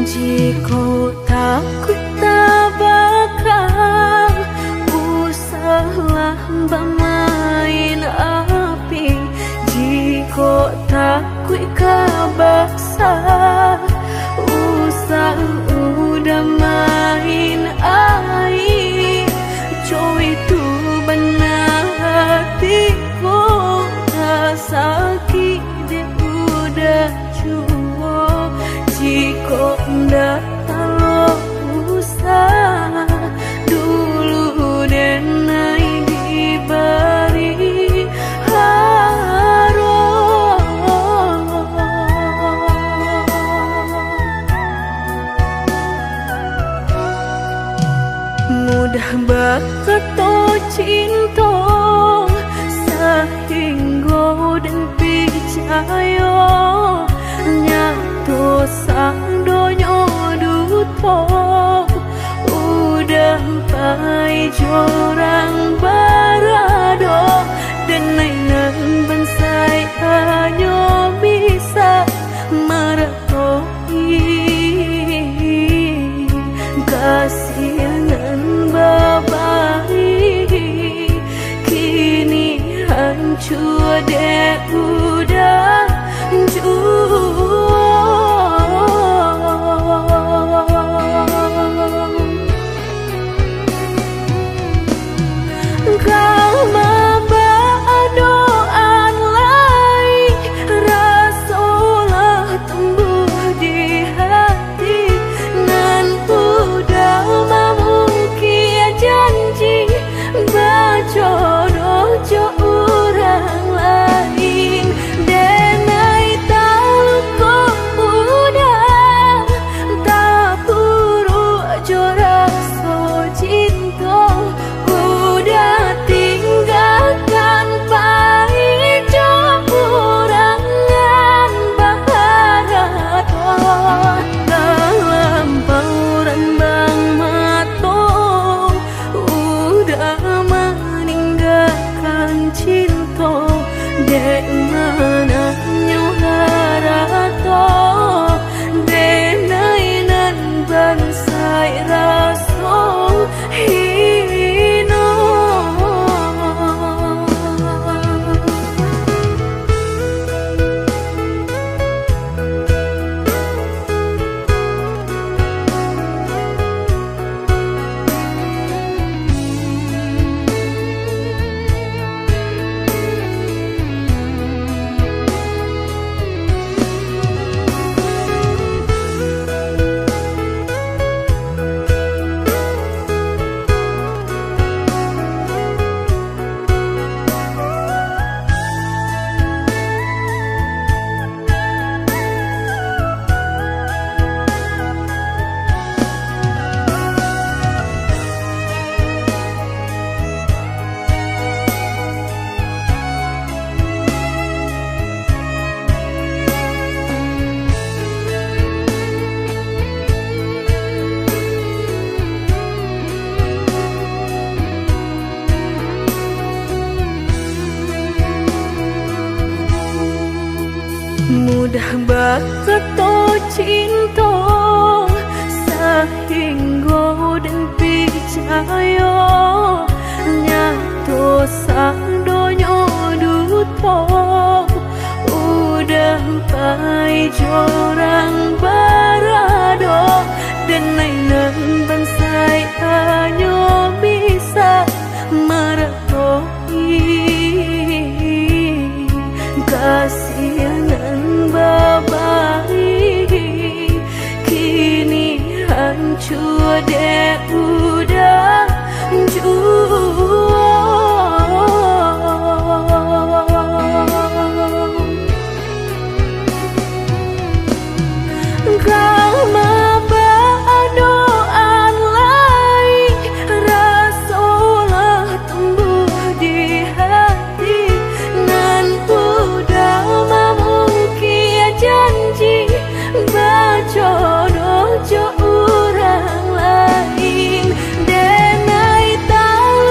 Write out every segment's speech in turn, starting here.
Jika takut tak bakal usahlah bermain api. Jika takut kabaksa usah udah main air. Coy itu benar hatiku tak sakit dia udah cukup. Jika ndak kalau usah dulu dan naik diberi mudah berkata cinta sehingga dan percaya nyatu sang donya duto udah pai jorang barado dan nainan bensai hanya bisa meratoi kasihan babai kini hancur deh udah kau membadoan lain rasulah tumbuh di hati nan udah memungkir janji bajodoh jo orang lain denai tahu kau udah tak buru jorak so cinta udah tinggalkan pahit kurangan baharaton dalam bauran bang mato udah meninggalkan cinta dek mana nyuharato denai nan bansai raso hino. Mudah berkata cinta sehingga dan percaya nyatu sang donya duto udah pai jorang barado dan nainan bensai hanya bisa meratoi kasihan babai kini hancur deh udah kau membadoan lain rasulah tumbuh di hati nan udah memungkir janji bajodoh jo orang lain denai tahu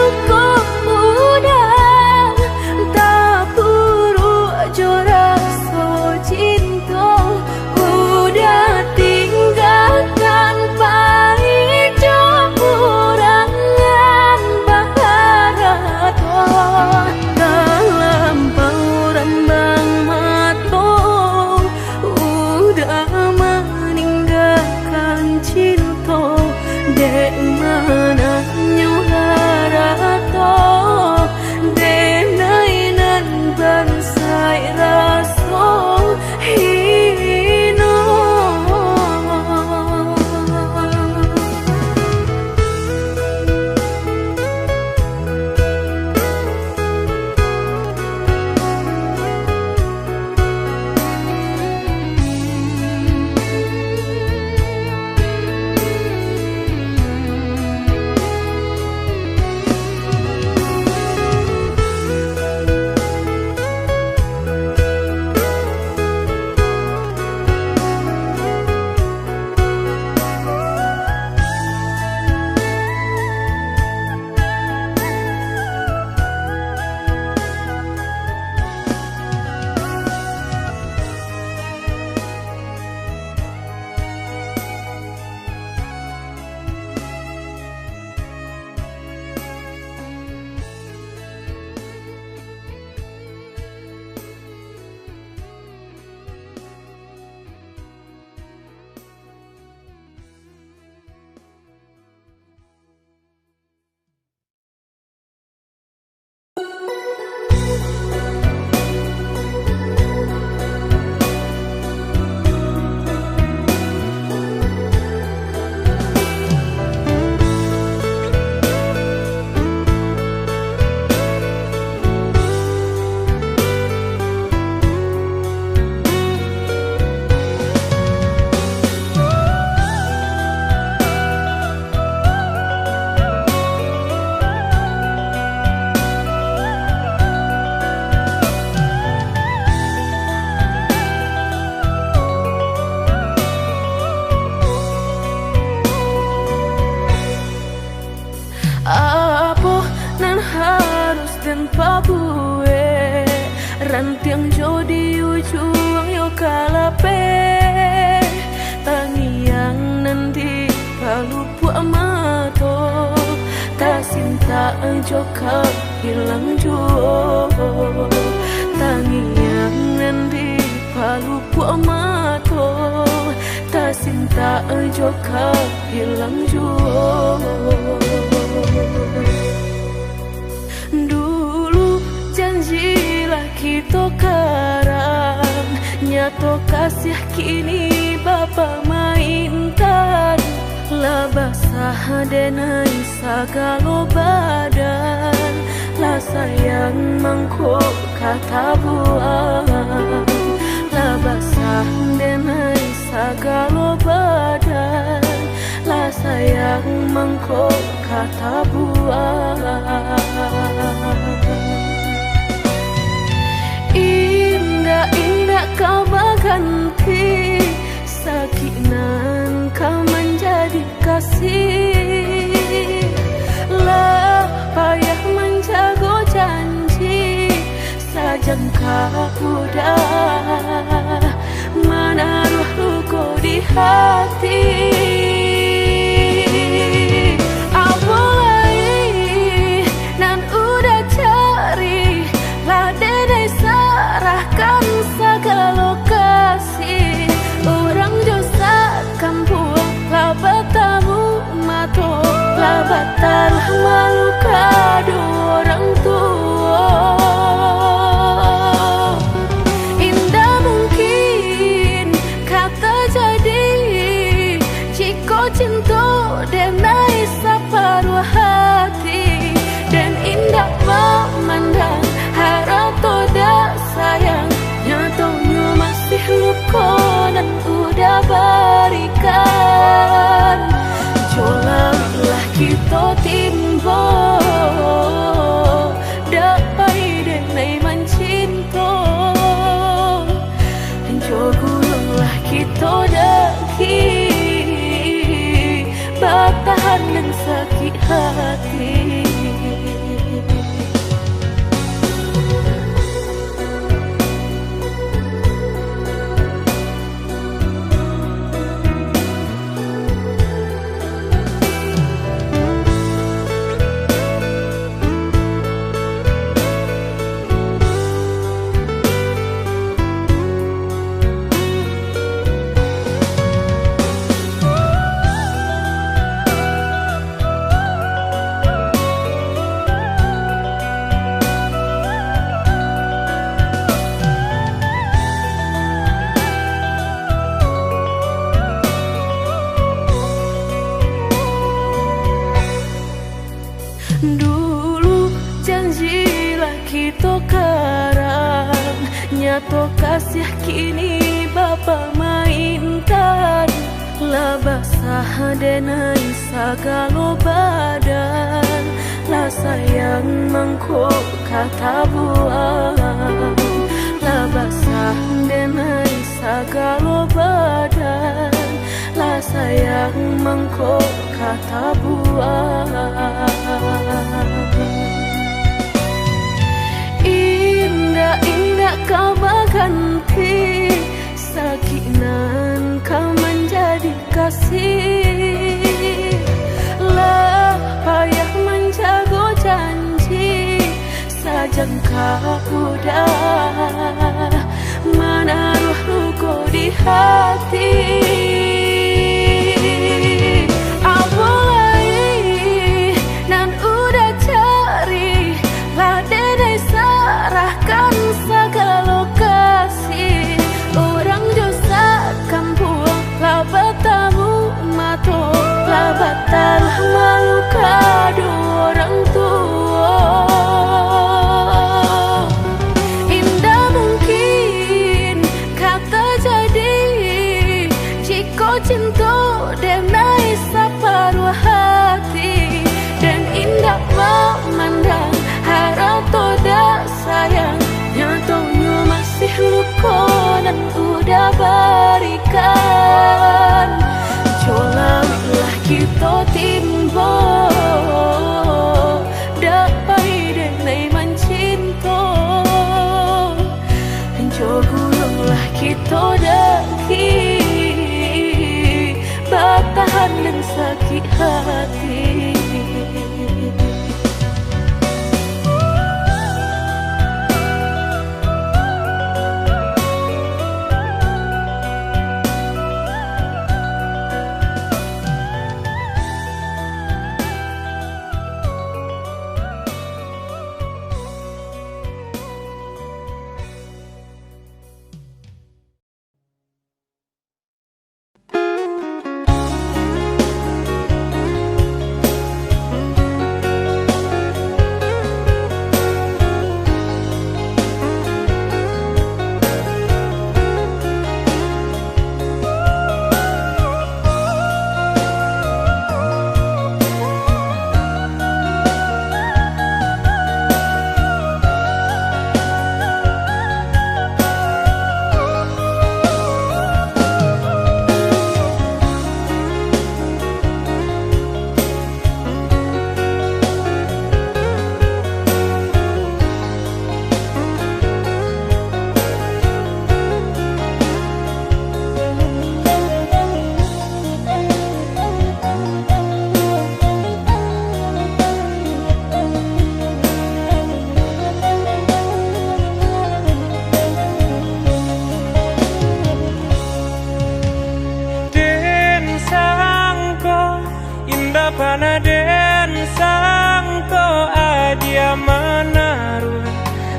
kalape tangiang nanti palu buat mato tak cinta joka hilang juo tangiang nanti palu buat mato tak cinta joka hilang juo. Dulu janjilah kita karang, nyato kasih kini Bapa mainkan. Lah basah denai sagalo badan, lah sayang mangkuk kata buang. Lah basah denai sagalo badan, lah sayang mangkuk kata buang. Indah-indah kau berganti, sakinan kau menjadi kasih. Lah payah menjaga janji, sajangka udah menaruh luka di hati. Taruh malu kado orang tua. Indah mungkin kata jadi, jika cinta denai separuh hati. Dan indah memandang harap toda sayang, nyatanya masih luka dan udah berikan. Jolalah kita timbo dapai denai mencinta. Jogulanglah kita daki bertahan dan sakit hati. Dulu janjilah kita karang, nyato kasih kini Bapa mainkan. Lah basah denai sagalo badan, lah sayang mangkuk kata buang. Lah basah denai sagalo badan, lah sayang mangkuk kata buang. Indah-indah kau berganti, sakinan kau menjadi kasih. Lah payah menjaga janji, sajangka udah menaruh luka di hati. Taruh malu kado orang tua. Indah mungkin kata jadi, jika cinta denai separuh hati. Dan indah memandang harap toda sayang, nyatanya masih luka dan udah berikan. Jolalah kita timbo dapai denai mencinta. Jogulanglah kita kita daki bertahan dan sakit hati. Panaden sangko adia menaruh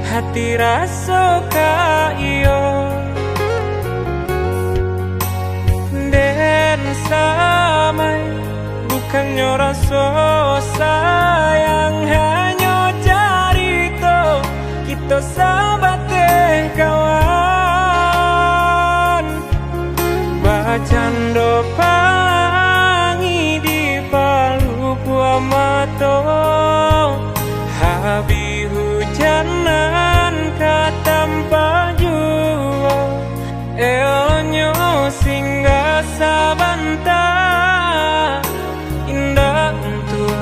hati rasa ka iyo den samai bukannya rasa sayang hanya carito kita sahabat kawan bacando mato habi hujanan katampa jua elonyo singgah sabanta indah tua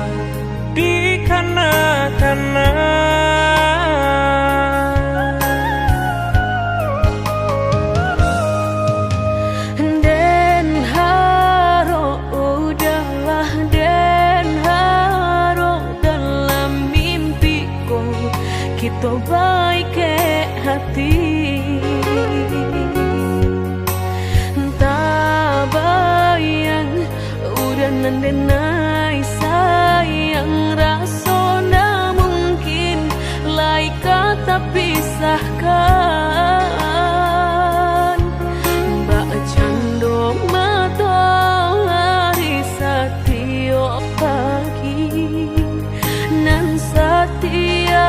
di kana-kana kita baik ke hati tak bayang udah nandenai sayang rasona mungkin lai kata pisahkan mbak cando matahari setiap pagi nan setia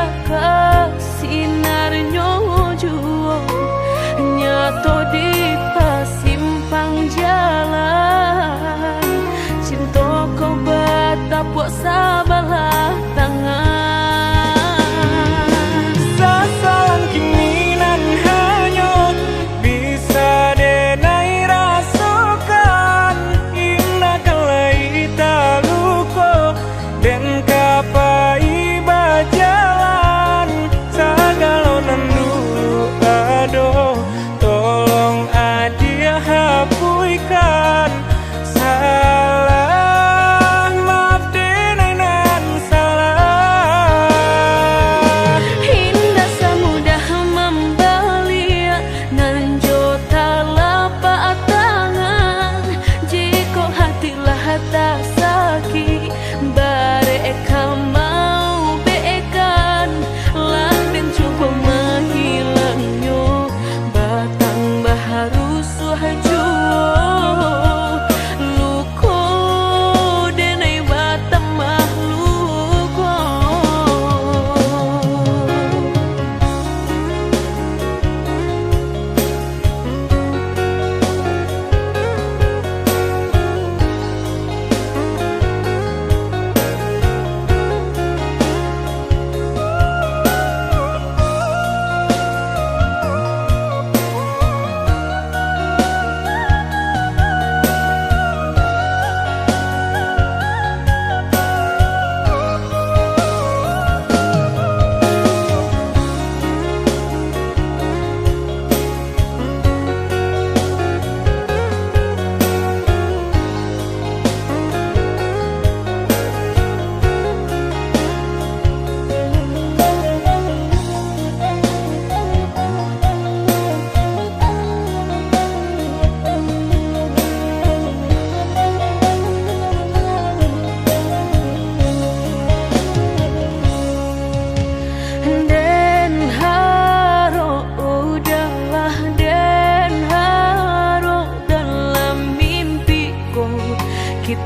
sinarnya jua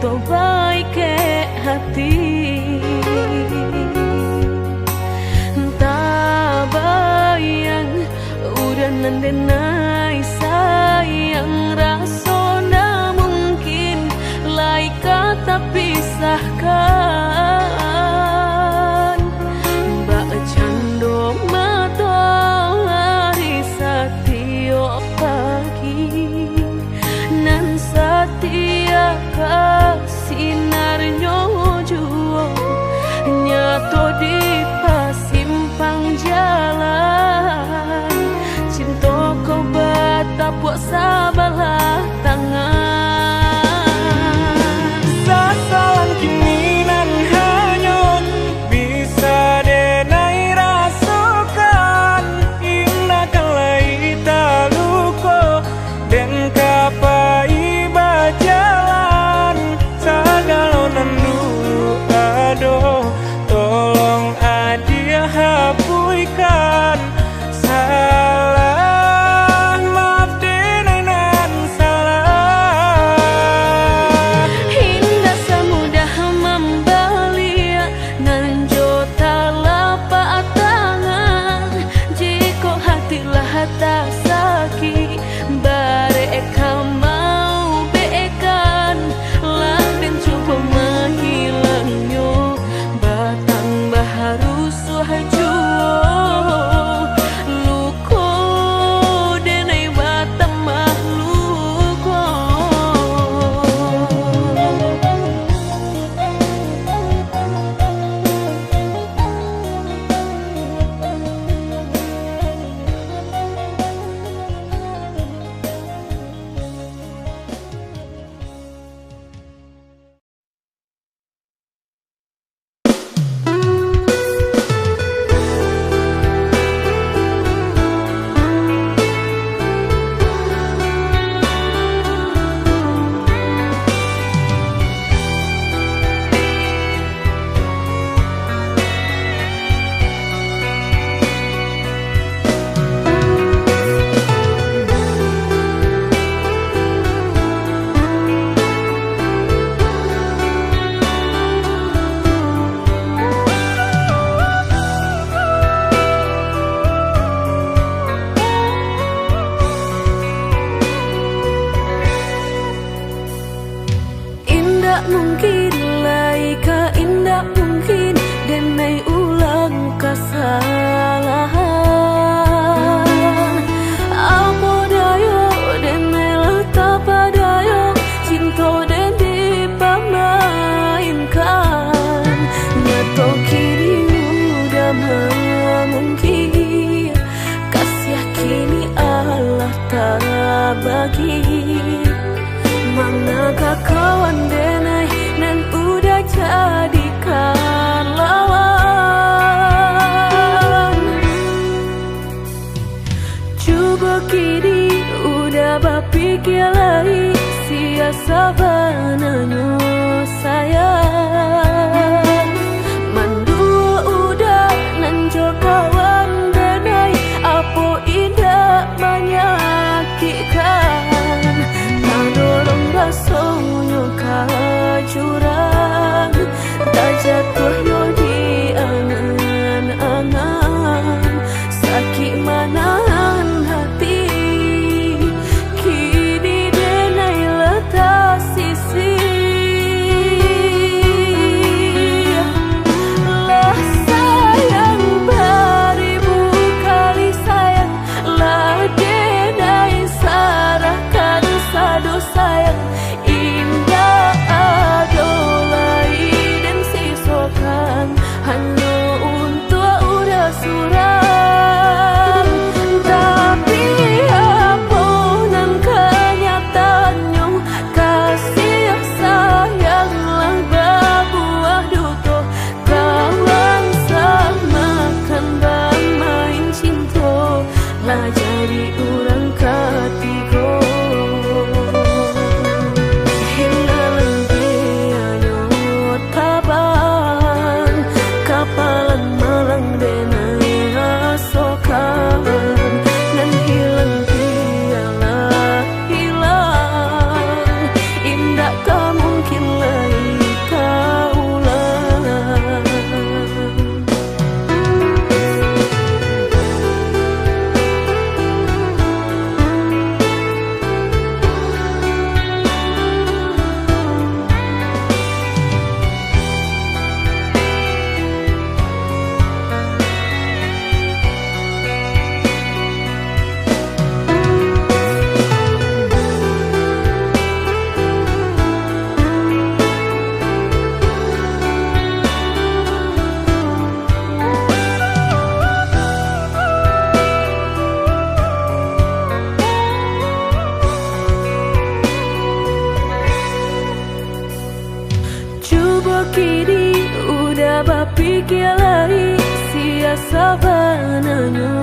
to baik ke hati. Tak bayang udah nandenai sayang rasona mungkin lai kata pisahkan. Mbak cando matahari setiap pagi nan setia kasinarnya juo nyato di pasimpang jalan. Cinta kau batapuk sabalah tangan. Sasalan kini nan hanyut bisa denai rasukan. Indah kalai taluko dan kapai bajalan. Sagalonan dulu aduh tolong adia hapuikan. Salah maaf denai nan salah. Indah semudah membalia nan jota lapak tangan. Jika hatilah tak sakit bareka mau beekan laden cukup menghilangnya batang baharu suhajuo luko denai batang mahluko. Indah mungkin laika indah mungkin denai ulang kesalahan. Apa dayo denai letak padayo cinta den dipamainkan. Nyato kini udah mungkin kasih kini Allah tak bagi. Manakah kawan denai nan udah jadikan lawan. Coba kini udah berpikir lagi siasa bananya sayang. Mandua udah nanjo kawan denai apa indah menyakitkan. Dorong rasanya kajurang tak jatuh yo di angan-angan. Sakit manahan hati kini denai letak sisi. Lah sayang beribu kali sayang lah denai sarahkan sadu sayang. Indah adolai dan sisokan bapikir lagi sia sabananyo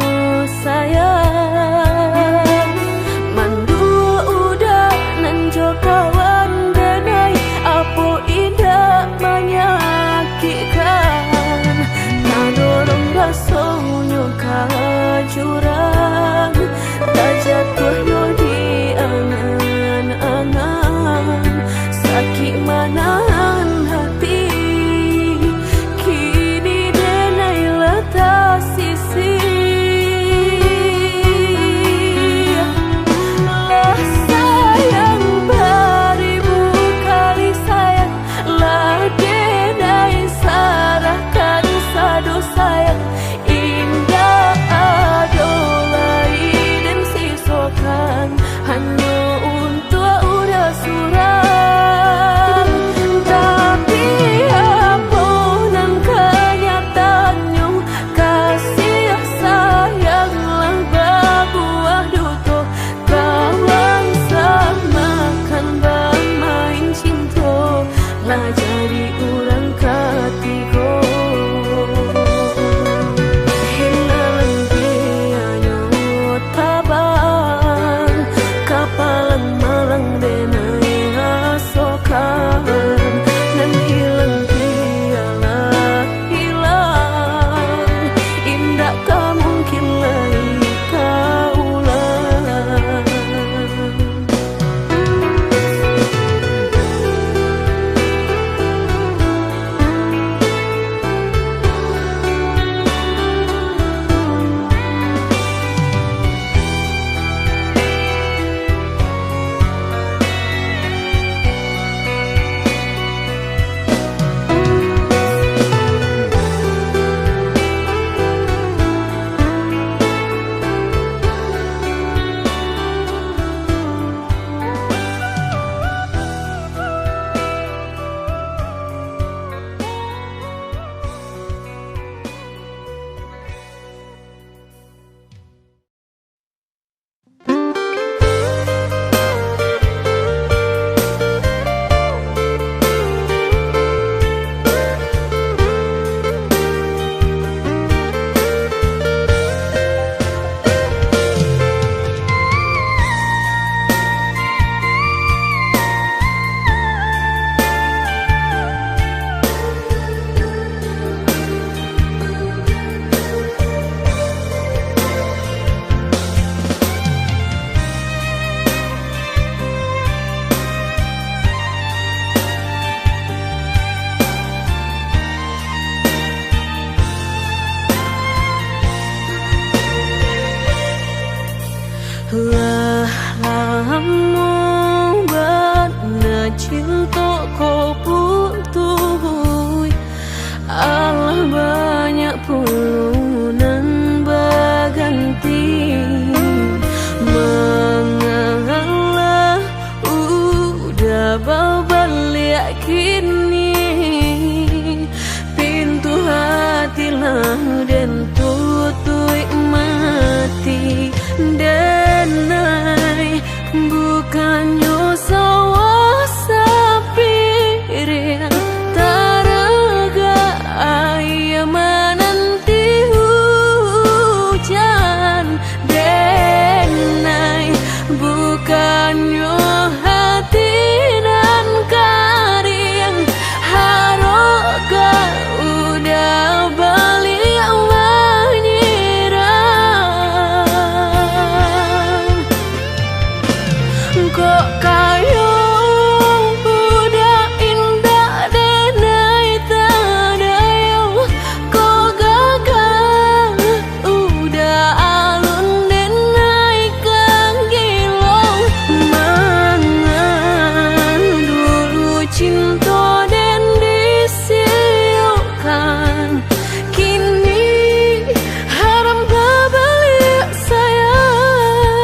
sayang mandul udah nanjo kawan denai apo indah menyakitkan nadorong rasonyo kajurang tak jatuh yo di angan-angan sakit manahan hati kini denai letak sisi lah sayang beribu kali sayang lah denai sarahkan sadu sayang indah adolai dan sisokan hanya untuk udah surat tapi apunan kenyataannya kasih sayang lah berbuah duto kawan samakan bermain cinta lah jadi orang ketiga hilang pianyo tabang kapalan malang denai asokan dan hilang piala hilang indah tak mungkin lagi kaulang. Lah lamu bana cinta kau putuh Allah banyak pulunan berganti mengalah udah berbalik kini pintu hati lah dan tutui mati denai bukannya sawah sapir taraga ayah menanti hujan denai bukannya hati dan karing haroga udah balik kok kayo udah indah denai tadayo kok gagal udah alun denai kanggilong mangan dulu cinta dan disiukan kini haram balik sayang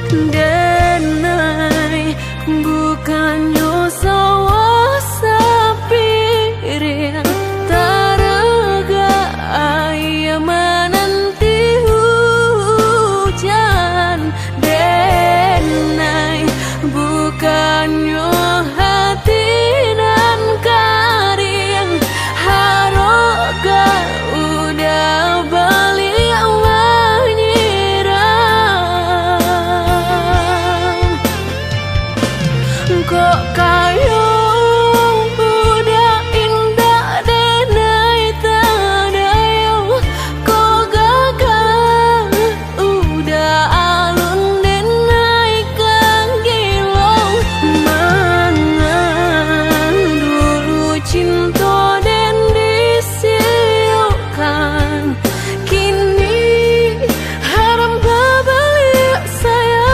denai bukannya sawah sapiring taraga ayam menanti hujan denai bukannya hati nan karing haroga udah balik kok kayo udah indah denai tadayo kok gagal udah alun denai kagilong mangan dulu cinta den disiukan kini haram babalik sayang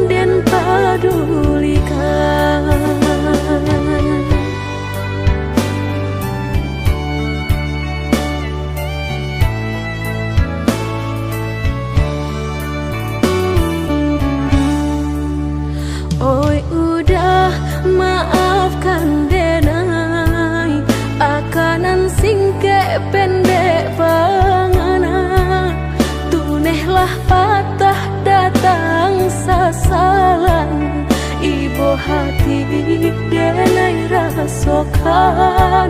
dan padulikan. Oi udah maafkan denai akanan singke pendek pangana tunehlah patah datang sasalan ibu hati denai rasokan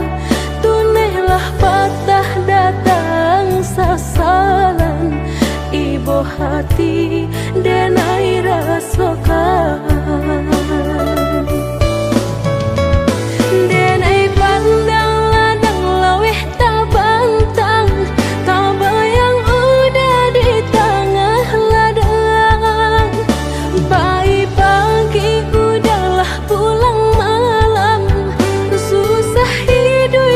tunehlah patah datang sasalan ibu hati denai rasokan denai pandang ladang laweh tak bantang tak bayang udah di tengah ladang bayi pagi udahlah pulang malam susah hidup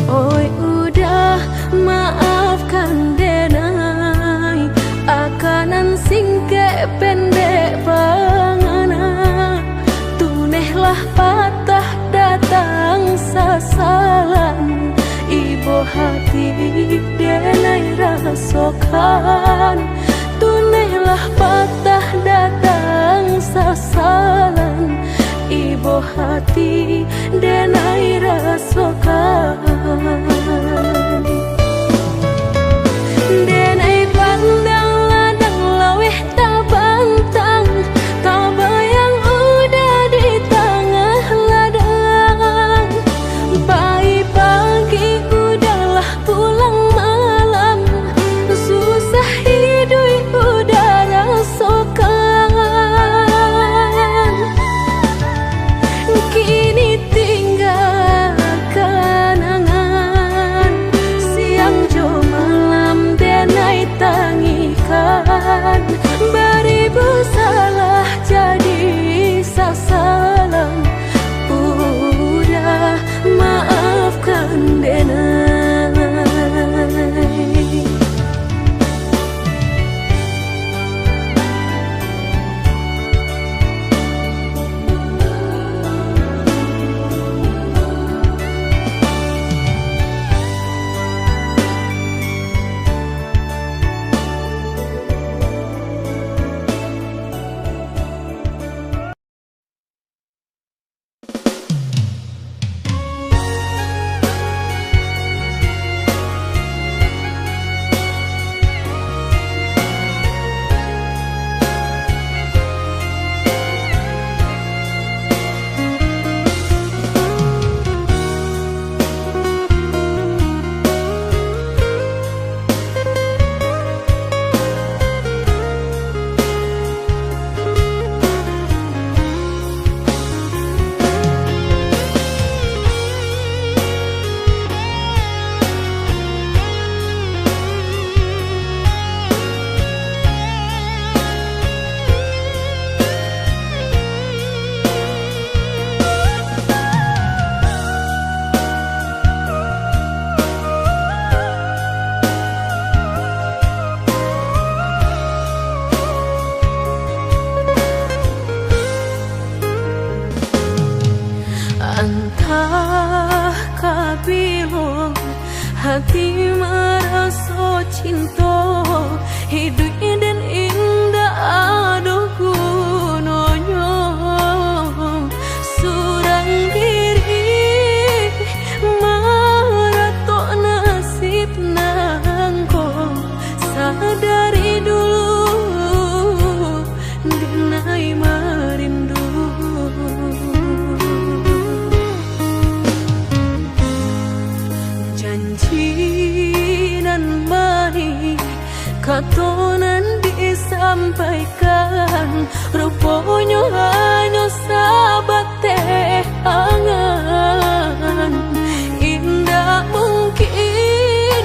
Oi udah maafkan denai akanan singke pendek pangana tunehlah patah datang sasalan ibu hati denai rasokan tunehlah patah datang sasalan ibu hati denai rasokan denai pandang ladang laweh tak bantang tak bayang udah di tengah ladang bayi pagi udahlah pulang malam susah hidup udah rasakan kini tinggal kenangan siang jo malam denai tangikan beribu salah jadi sasalan udah maafkan denai. Entah kabilo hati merasa cinta hidup dan indah aduh gunanya surang diri maratok nasib nangko sadari dulu denai merindu nan baik katonan disampaikan rupanya hanya sahabat teh angan indah mungkin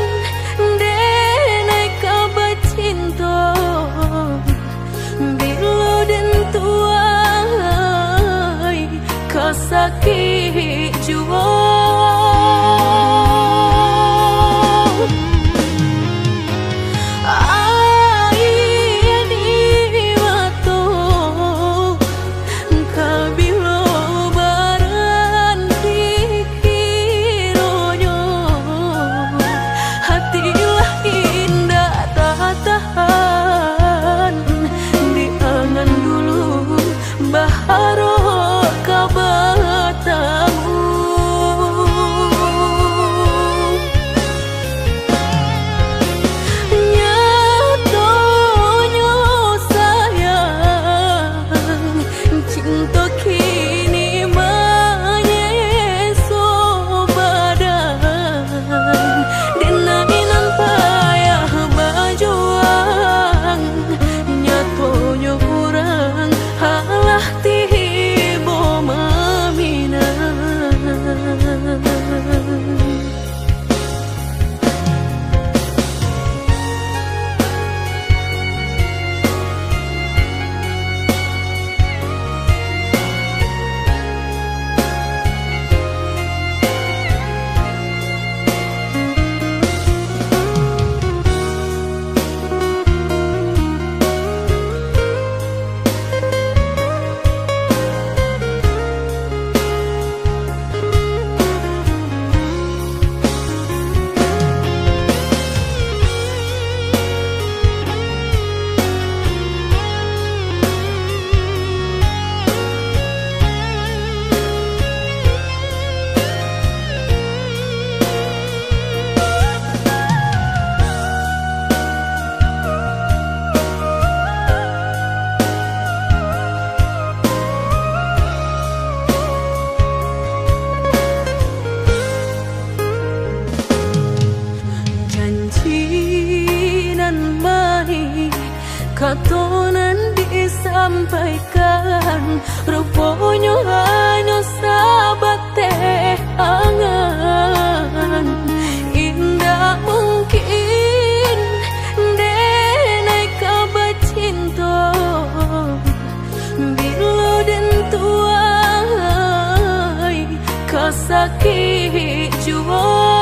denai kabar cinta bila den tuai kasakit jua kabilo baranti nyatonan disampaikan, rupanya hanya sahabat teh angan. Indah mungkin denai kabar cinta bila dan tuai kasakit jua.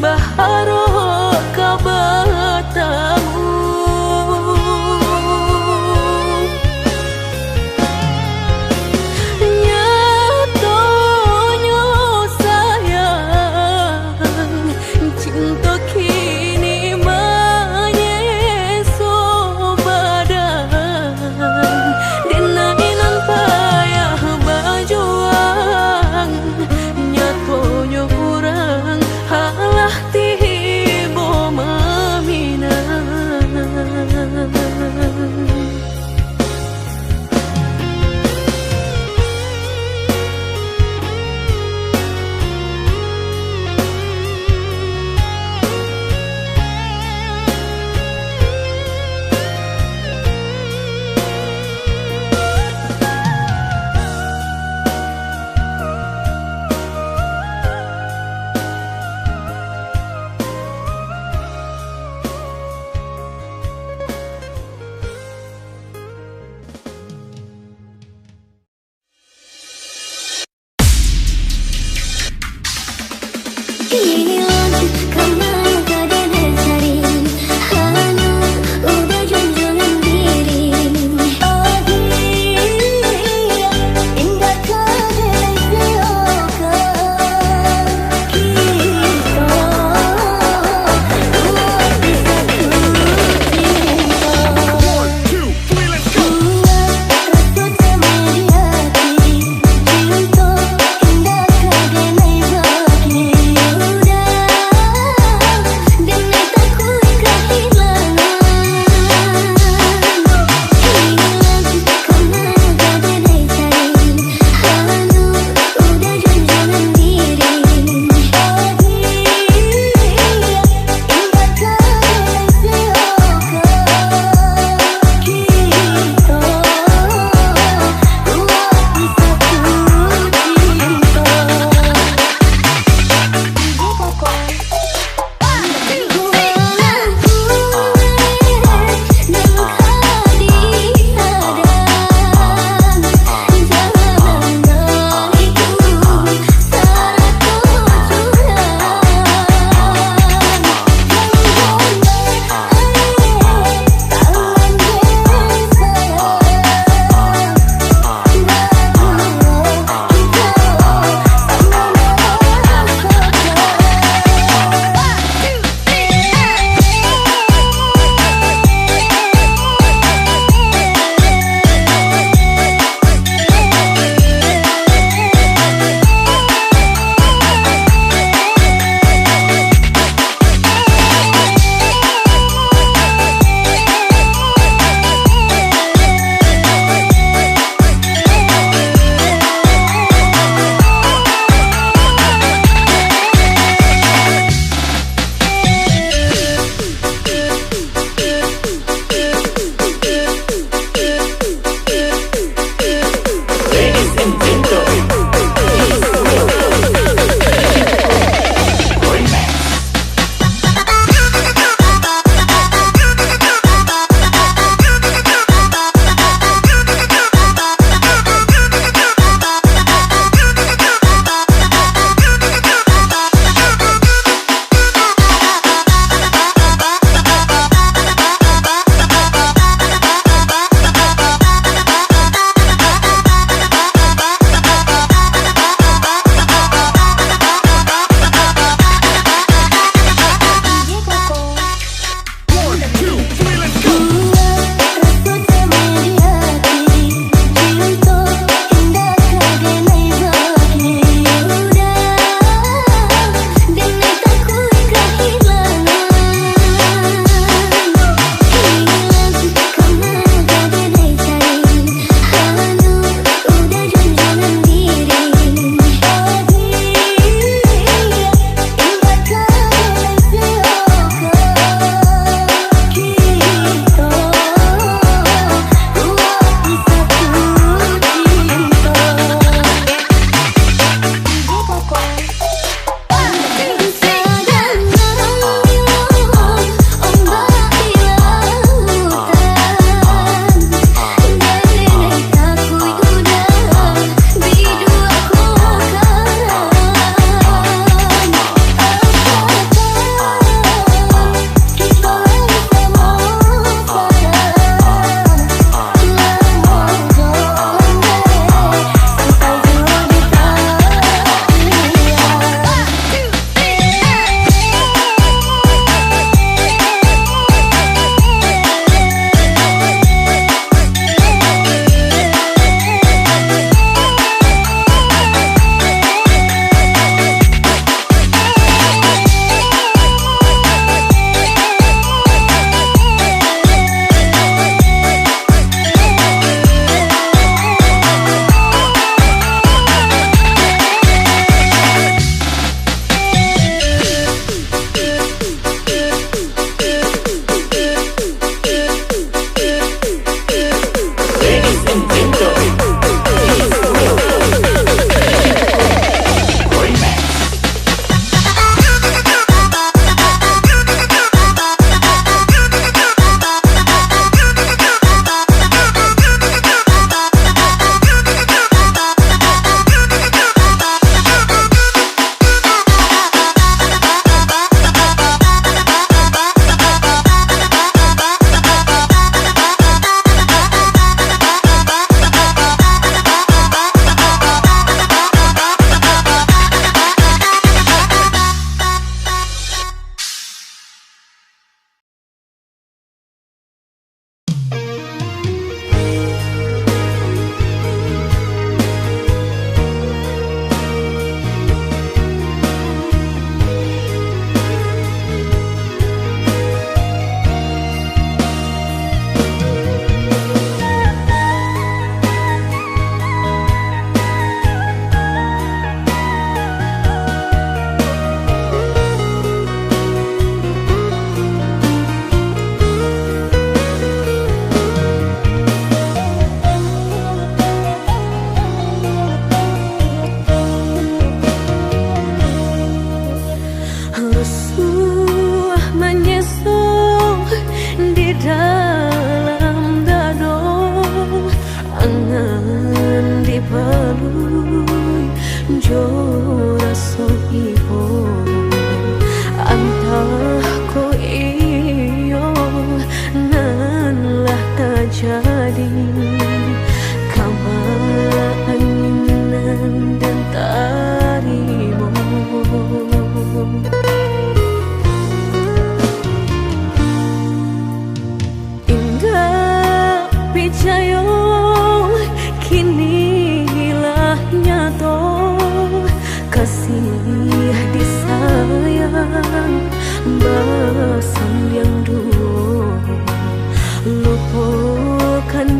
Udah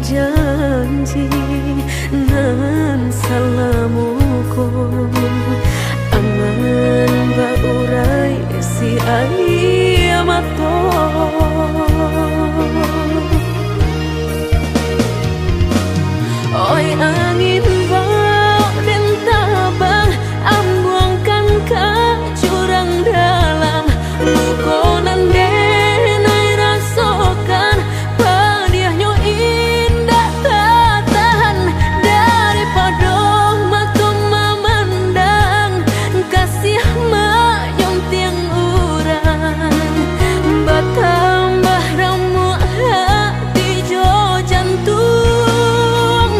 janji nan salamuku angan baurai si ayamato oi angin bau dan tabang ambungkan ke jurang dalam lukonan denai rasokan padiahnya indah tak tahan daripada mata memandang kasih mayong tiang urang batambah ramu hati jo jantung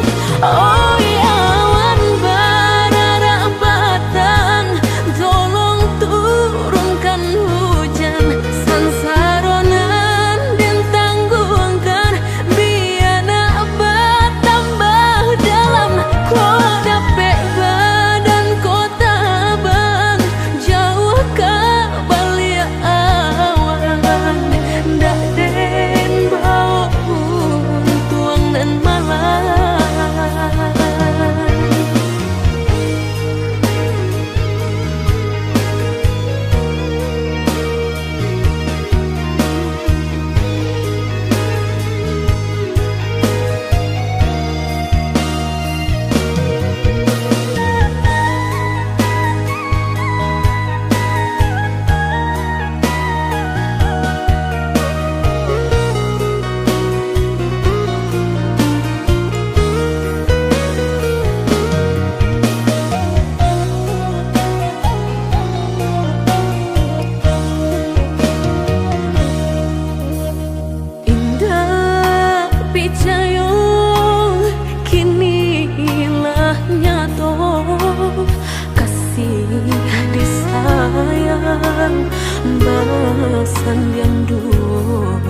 oi awan barara batang tolong turunkan hujan sansaronan dan tanggungan biana bertambah dalam kota badan kota bang jauh ke balik awan dak den bau tuang dan malam bahasan yang dulu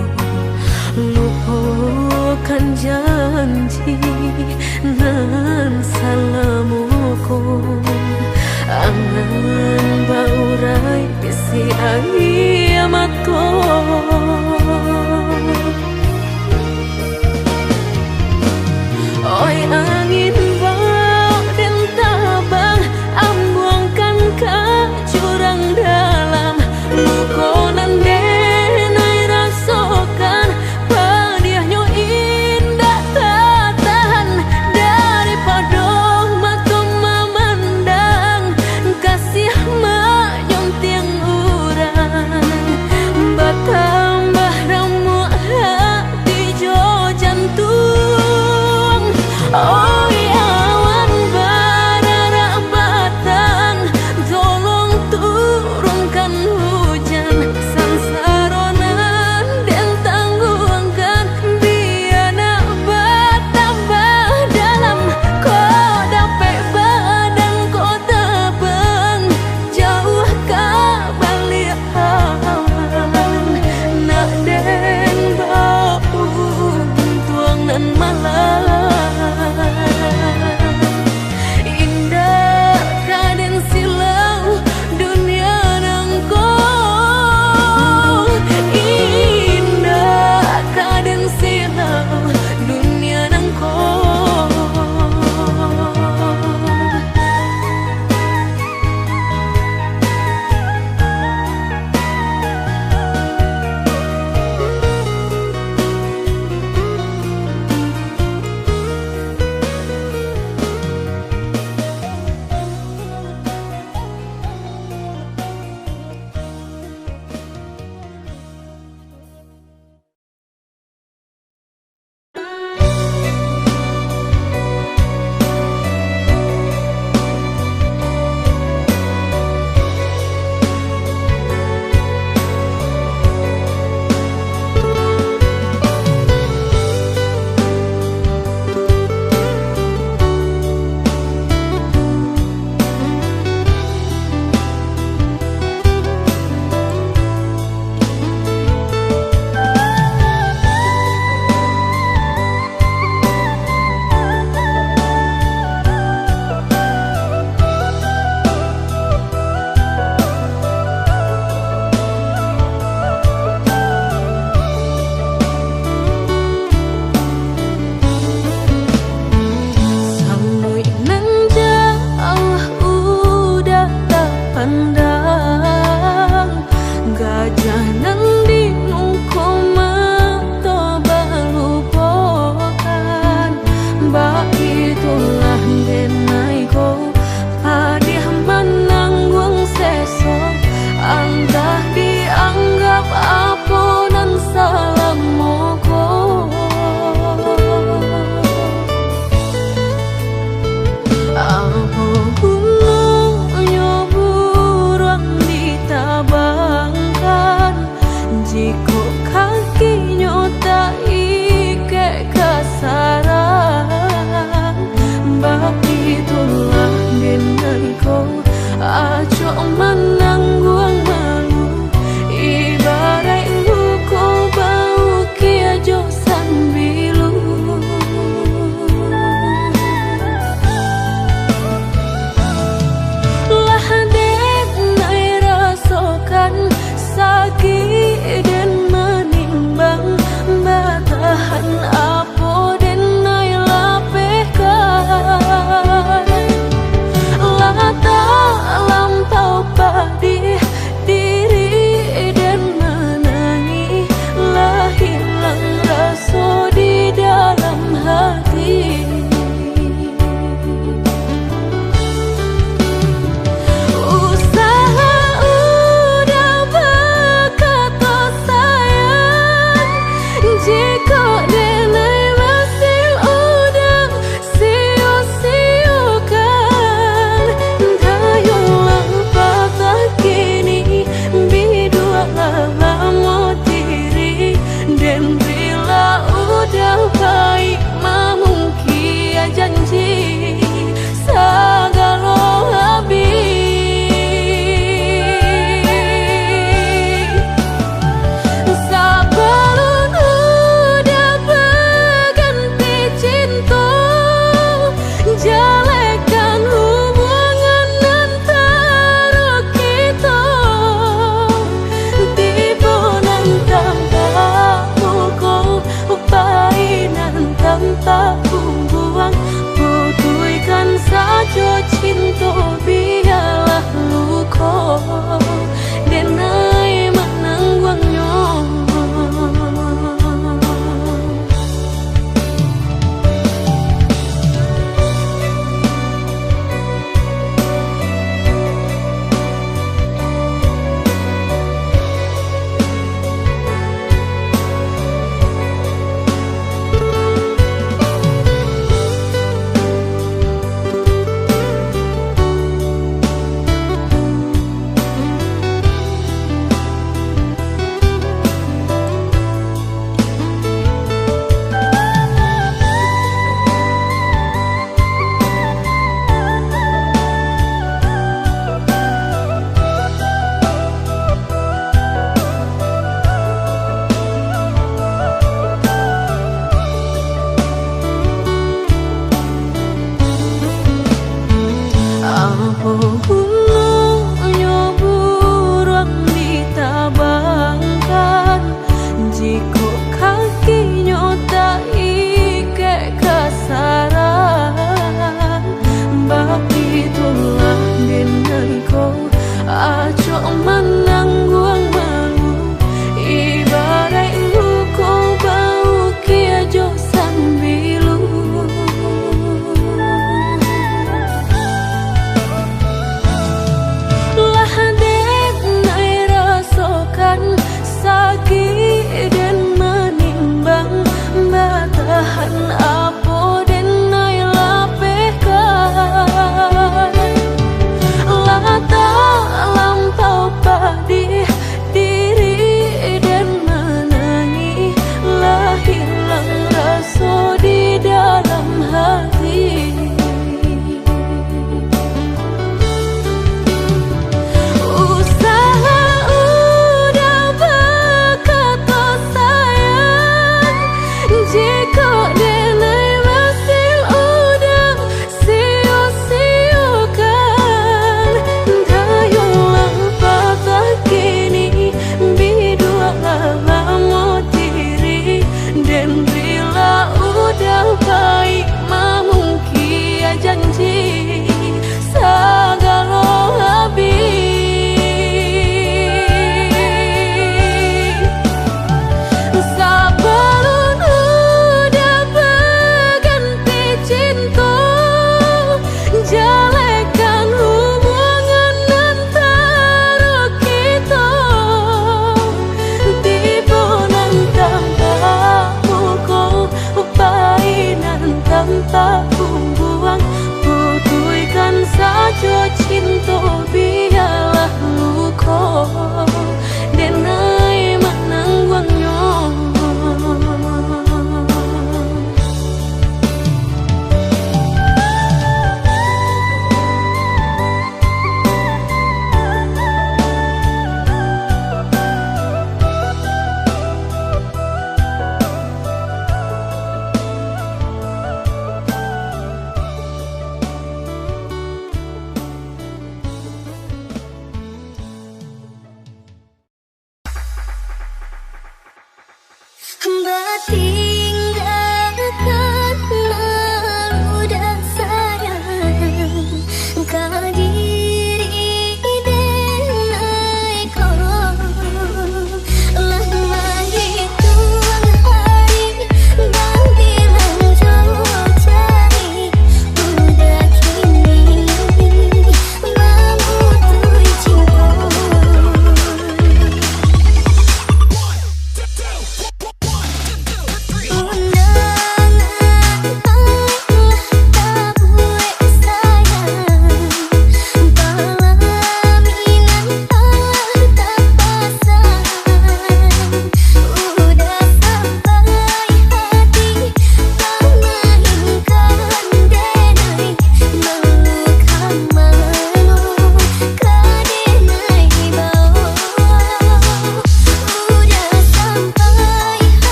lupakan janji nan salamuku angan baurai bisi ayamato oi angin bau dan tabang ambungkan ke jurang dalam lukonan denai rasokan padiahnya indah tak tahan daripada mata memandang kasih mayong tiang urang batambah ramu hati jo jantung oi awan barara batang tolong turunkan hujan sansaronan dan tanggungan biana bertambah dalam kota badan kota bang jauh ke balik awan nak den bau tuang nan malam indah kaden silau dunia nangko indah kaden silau dunia nangko lah denai ko padih menanggung seso antah dianggap aponan salam moko apo gunanya buruan ditabangkan jika kakinya tak ike kasaran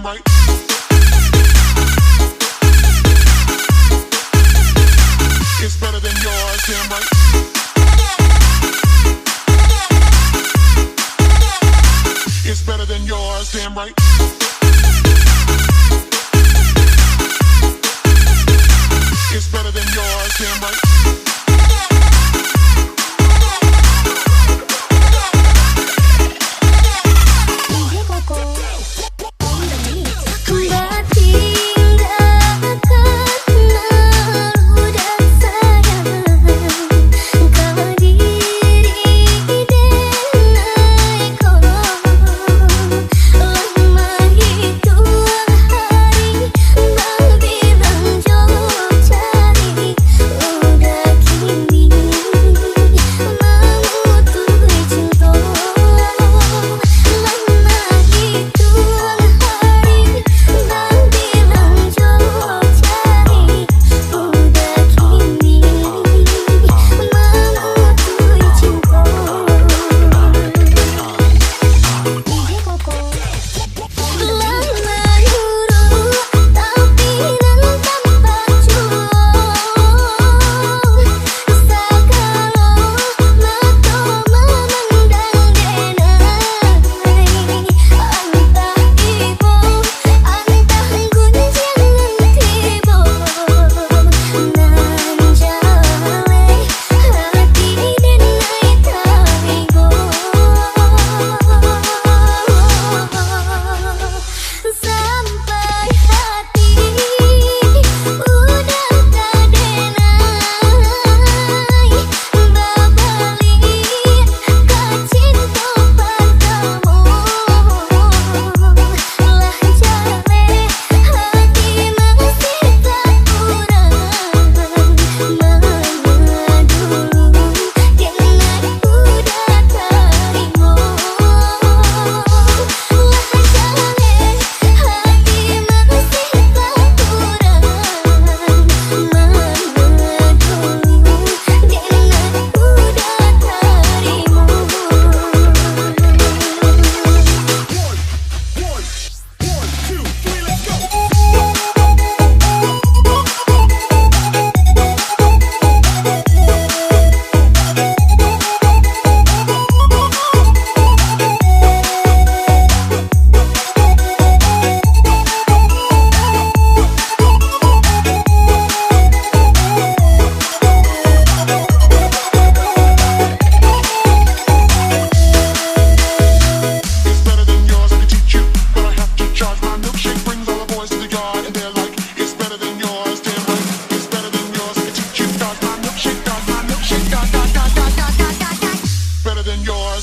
right. It's better than yours, damn right. It's better than yours, damn right. It's better than yours, damn right.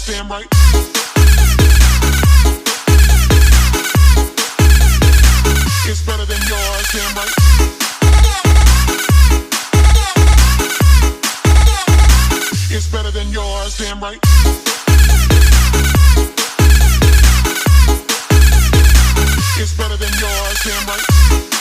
Damn right. It's better than yours, damn right. It's better than yours, damn right. It's better than yours, damn right.